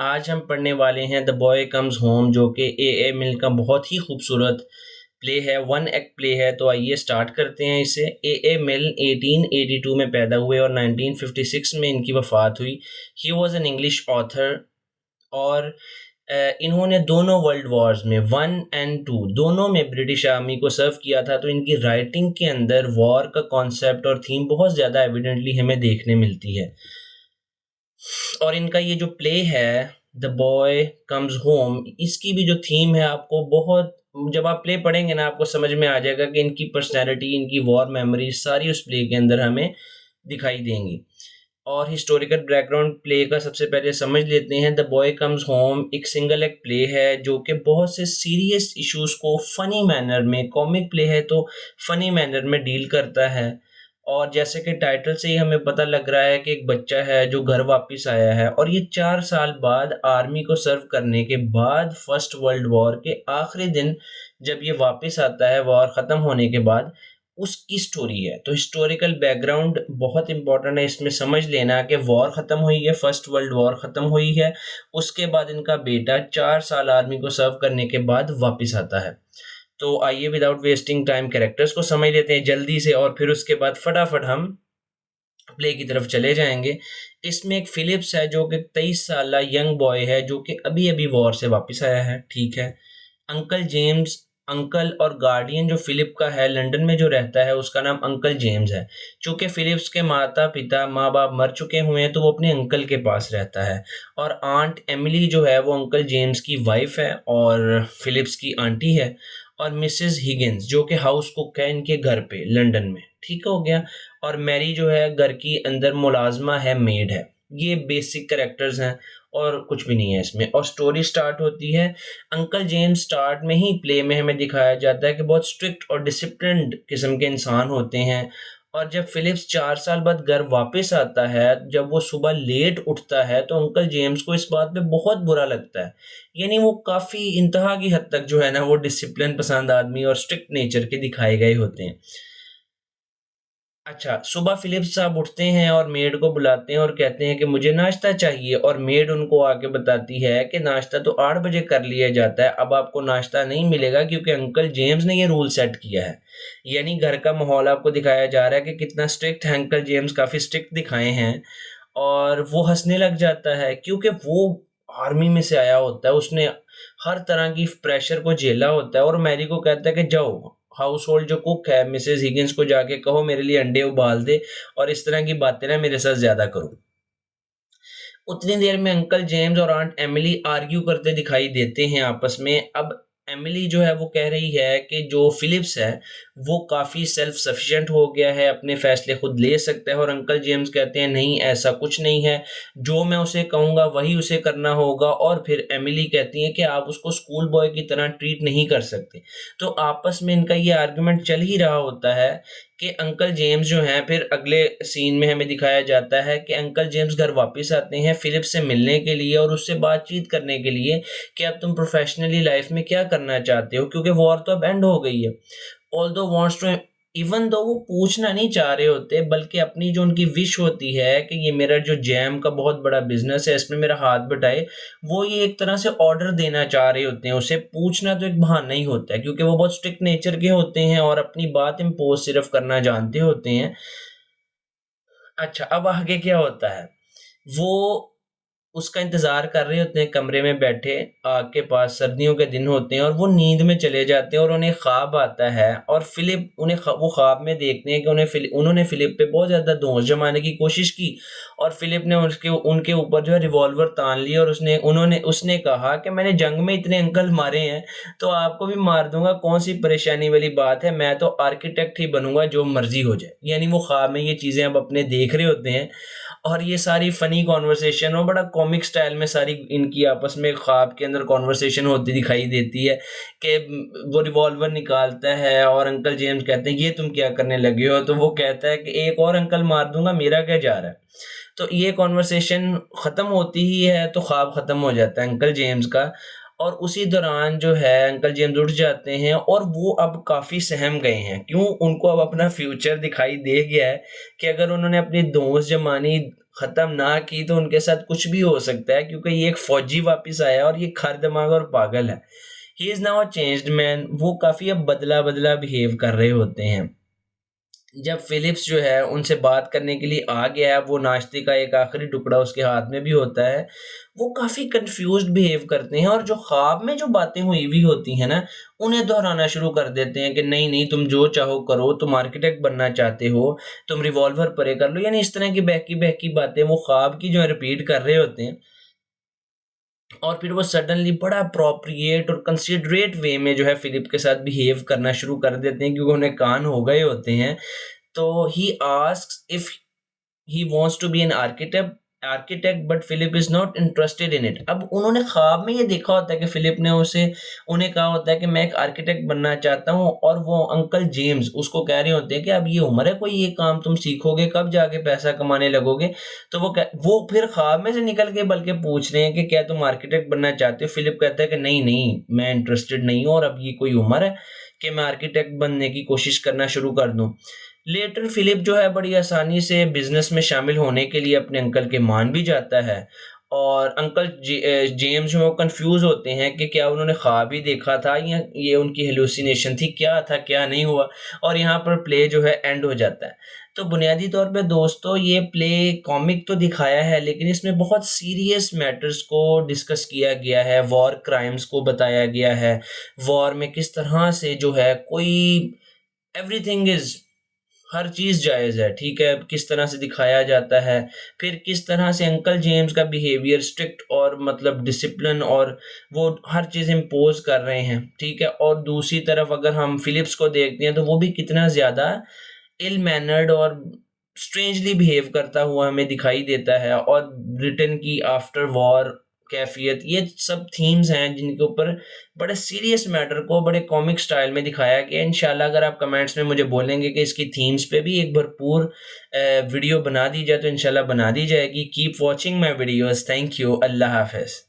आज हम पढ़ने वाले हैं द बॉय कम्स होम, जो कि ए मिल का बहुत ही खूबसूरत प्ले है, वन एक्ट प्ले है। तो आइए स्टार्ट करते हैं इसे। ए मिल 1882 में पैदा हुए और 1956 में इनकी वफ़ात हुई। He was an English author और इन्होंने दोनों वर्ल्ड वॉर्स में 1 और 2 दोनों में ब्रिटिश आर्मी को सर्व किया था। तो इनकी राइटिंग के अंदर वॉर का कॉन्सेप्ट और थीम बहुत ज़्यादा एविडेंटली हमें देखने मिलती है। और इनका ये जो प्ले है द बॉय कम्स होम, इसकी भी जो थीम है आपको बहुत, जब आप प्ले पढ़ेंगे ना आपको समझ में आ जाएगा कि इनकी पर्सनैलिटी, इनकी वॉर मेमोरी सारी उस प्ले के अंदर हमें दिखाई देंगी। और हिस्टोरिकल बैकग्राउंड प्ले का सबसे पहले समझ लेते हैं। द बॉय कम्स होम एक सिंगल एक्ट प्ले है जो कि बहुत से सीरियस इश्यूज को फ़नी मैनर में, कॉमिक प्ले है तो फ़नी मैनर में डील करता है। और जैसे कि टाइटल से ही हमें पता लग रहा है कि एक बच्चा है जो घर वापस आया है और ये 4 साल बाद आर्मी को सर्व करने के बाद फर्स्ट वर्ल्ड वॉर के आखिरी दिन जब ये वापस आता है वॉर ख़त्म होने के बाद, उसकी स्टोरी है। तो हिस्टोरिकल बैकग्राउंड बहुत इंपॉर्टेंट है, इसमें समझ लेना कि वॉर ख़त्म हुई है, फर्स्ट वर्ल्ड वॉर ख़त्म हुई है, उसके बाद इनका बेटा 4 साल आर्मी को सर्व करने के बाद वापस आता है। तो आइए विदाउट वेस्टिंग टाइम कैरेक्टर्स को समझ लेते हैं जल्दी से और फिर उसके बाद फटाफट हम प्ले की तरफ चले जाएंगे। इसमें एक फिलिप्स है जो कि 23 साल यंग बॉय है जो कि अभी अभी वॉर से वापस आया है, ठीक है। अंकल जेम्स, अंकल और गार्डियन जो फिलिप का है लंदन में जो रहता है उसका नाम अंकल जेम्स है। चूँकि फिलिप्स के माता पिता माँ बाप मर चुके हुए हैं तो वो अपने अंकल के पास रहता है। और आंट एमिली जो है वो अंकल जेम्स की वाइफ है और फिलिप्स की आंटी है। और मिसेस हिगिंस जो कि हाउस कुक है इनके घर पे लंदन में, ठीक हो गया। और मैरी जो है घर की अंदर मुलाजमा है, मेड है। ये बेसिक कैरेक्टर्स हैं और कुछ भी नहीं है इसमें। और स्टोरी स्टार्ट होती है, अंकल जेम्स स्टार्ट में ही प्ले में हमें दिखाया जाता है कि बहुत स्ट्रिक्ट और डिसिप्लिन्ड किस्म के इंसान होते हैं। और जब फिलिप्स 4 साल बाद घर वापस आता है, जब वो सुबह लेट उठता है तो अंकल जेम्स को इस बात पे बहुत बुरा लगता है। यानी वो काफ़ी इंतहा की हद तक जो है ना वो डिसिप्लिन पसंद आदमी और स्ट्रिक्ट नेचर के दिखाए गए होते हैं। अच्छा, सुबह फिलिप्स साहब उठते हैं और मेड को बुलाते हैं और कहते हैं कि मुझे नाश्ता चाहिए। और मेड उनको आके बताती है कि नाश्ता तो 8 बजे कर लिया जाता है, अब आपको नाश्ता नहीं मिलेगा क्योंकि अंकल जेम्स ने ये रूल सेट किया है। यानी घर का माहौल आपको दिखाया जा रहा है कि कितना स्ट्रिक्ट है अंकल जेम्स, काफ़ी स्ट्रिक्ट दिखाए हैं। और वो हंसने लग जाता है क्योंकि वो आर्मी में से आया होता है, उसने हर तरह की प्रेशर को झेला होता है। और मैरी को कहता है कि जाओ हाउस होल्ड जो कुक है मिसेस हिगिंस को जाके कहो मेरे लिए अंडे उबाल दे और इस तरह की बातें ना मेरे साथ ज़्यादा करो। उतनी देर में अंकल जेम्स और आंट एमिली आर्ग्यू करते दिखाई देते हैं आपस में। अब एमिली जो है वो कह रही है कि जो फिलिप्स है वो काफ़ी सेल्फ सफिशिएंट हो गया है, अपने फैसले खुद ले सकता है। और अंकल जेम्स कहते हैं नहीं ऐसा कुछ नहीं है, जो मैं उसे कहूँगा वही उसे करना होगा। और फिर एमिली कहती है कि आप उसको स्कूल बॉय की तरह ट्रीट नहीं कर सकते। तो आपस में इनका ये आर्गुमेंट चल ही रहा होता है कि अंकल जेम्स जो हैं, फिर अगले सीन में हमें दिखाया जाता है कि अंकल जेम्स घर वापस आते हैं फिलिप से मिलने के लिए और उससे बातचीत करने के लिए कि अब तुम प्रोफेशनली लाइफ में क्या करना चाहते हो, क्योंकि वॉर तो अब एंड हो गई है। Although wants to, even though वो पूछना नहीं चाह रहे होते बल्कि अपनी जो उनकी विश होती है कि ये मेरा जो जैम का बहुत बड़ा बिजनेस है इसमें मेरा हाथ बटाए, वो ये एक तरह से ऑर्डर देना चाह रहे होते हैं। उसे पूछना तो एक बहाना ही होता है क्योंकि वो बहुत स्ट्रिक्ट नेचर के होते हैं और अपनी बात इम्पोज सिर्फ करना जानते होते हैं। अच्छा, अब आगे क्या होता है, वो उसका इंतज़ार कर रहे होते हैं कमरे में बैठे, आग के पास, सर्दियों के दिन होते हैं और वो नींद में चले जाते हैं और उन्हें ख्वाब आता है। और फिलिप उन्हें वो ख्वाब में देखते हैं कि उन्होंने फिलिप पे बहुत ज़्यादा दोष जमाने की कोशिश की और फिलिप ने उनके ऊपर जो है रिवॉल्वर तान ली और उसने कहा कि मैंने जंग में इतने अंकल मारे हैं तो आपको भी मार दूंगा, कौन सी परेशानी वाली बात है, मैं तो आर्किटेक्ट ही बनूंगा जो मर्जी हो जाए। यानी वो ख्वाब में ये चीज़ें अब अपने देख रहे होते हैं। और ये सारी फ़नी कॉन्वर्सेशन और बड़ा कॉमिक स्टाइल में सारी इनकी आपस में ख्वाब के अंदर कॉन्वर्सेशन होती दिखाई देती है कि वो रिवॉल्वर निकालता है और अंकल जेम्स कहते हैं ये तुम क्या करने लगे हो, तो वो कहता है कि एक और अंकल मार दूंगा, मेरा क्या जा रहा है। तो ये कॉन्वर्सेशन ख़त्म होती ही है तो ख्वाब ख़त्म हो जाता है अंकल जेम्स का। और उसी दौरान जो है अंकल जेम्स उठ जाते हैं और वो अब काफ़ी सहम गए हैं। क्यों? उनको अब अपना फ्यूचर दिखाई दे गया है कि अगर उन्होंने अपनी दोस्त जमानी ख़त्म ना की तो उनके साथ कुछ भी हो सकता है, क्योंकि ये एक फ़ौजी वापस आया और ये खर दिमाग और पागल है। He is now a changed man. वो काफ़ी अब बदला-बदला बिहेव कर रहे होते हैं। जब फ़िलिप्स जो है उनसे बात करने के लिए आ गया है, वो नाश्ते का एक आखिरी टुकड़ा उसके हाथ में भी होता है, वो काफ़ी कन्फ्यूज़्ड बिहेव करते हैं और जो ख्वाब में जो बातें हुई हुई होती हैं ना, उन्हें दोहराना शुरू कर देते हैं कि नहीं, नहीं तुम जो चाहो करो, तुम आर्किटेक्ट बनना चाहते हो, तुम रिवॉल्वर परे कर लो। यानी इस तरह की बहकी-बहकी बातें वो ख्वाब की जो है रिपीट कर रहे होते हैं। और फिर वो सडनली बड़ा अप्रोप्रिएट और कंसिडरेट वे में जो है फ़िलिप के साथ बिहेव करना शुरू कर देते हैं, क्योंकि उन्हें कान हो गए होते हैं। तो he asks if he wants to be an architect but Philip is not interested in it. अब उन्होंने ख्वाब में ये देखा होता है कि फिलिप ने उन्हें कहा होता है कि मैं एक आर्किटेक्ट बनना चाहता हूँ, और वो अंकल जेम्स उसको कह रहे होते हैं कि अब ये उम्र है कोई ये काम तुम सीखोगे, कब जाके पैसा कमाने लगोगे। तो वो फिर ख्वाब में से निकल के बल्कि पूछ रहे हैं कि क्या तुम आर्किटेक्ट बनना चाहते हो। फिलिप कहता है कि नहीं नहीं, मैं इंटरेस्टेड नहीं हूँ और अब ये कोई उम्र है कि मैं आर्किटेक्ट बनने की कोशिश करना शुरू कर दूँ। लेटर फिलिप जो है बड़ी आसानी से बिजनेस में शामिल होने के लिए अपने अंकल के मान भी जाता है, और अंकल जेम्स जो कंफ्यूज होते हैं कि क्या उन्होंने ख्वाब ही देखा था या ये उनकी हेलुसिनेशन थी, क्या था क्या नहीं हुआ। और यहाँ पर प्ले जो है एंड हो जाता है। तो बुनियादी तौर पे दोस्तों ये प्ले कॉमिक तो दिखाया है, लेकिन इसमें बहुत सीरियस मैटर्स को डिस्कस किया गया है, वॉर क्राइम्स को बताया गया है, वॉर में किस तरह से जो है कोई एवरीथिंग इज, हर चीज़ जायज़ है, ठीक है? किस तरह से दिखाया जाता है, फिर किस तरह से अंकल जेम्स का बिहेवियर स्ट्रिक्ट और मतलब डिसिप्लिन, और वो हर चीज़ इम्पोज़ कर रहे हैं, ठीक है? और दूसरी तरफ अगर हम फ़िलिप्स को देखते हैं तो वो भी कितना ज़्यादा इल मैनर्ड और स्ट्रेंजली बिहेव करता हुआ हमें दिखाई देता है। और ब्रिटेन की आफ्टर वॉर कैफियत, ये सब थीम्स हैं जिनके ऊपर बड़े सीरियस मैटर को बड़े कॉमिक स्टाइल में दिखाया गया। इंशाल्लाह अगर आप कमेंट्स में मुझे बोलेंगे कि इसकी थीम्स पे भी एक भरपूर वीडियो बना दी जाए तो इंशाल्लाह बना दी जाएगी। Keep watching my videos. Thank you. अल्लाह हाफ़िज़।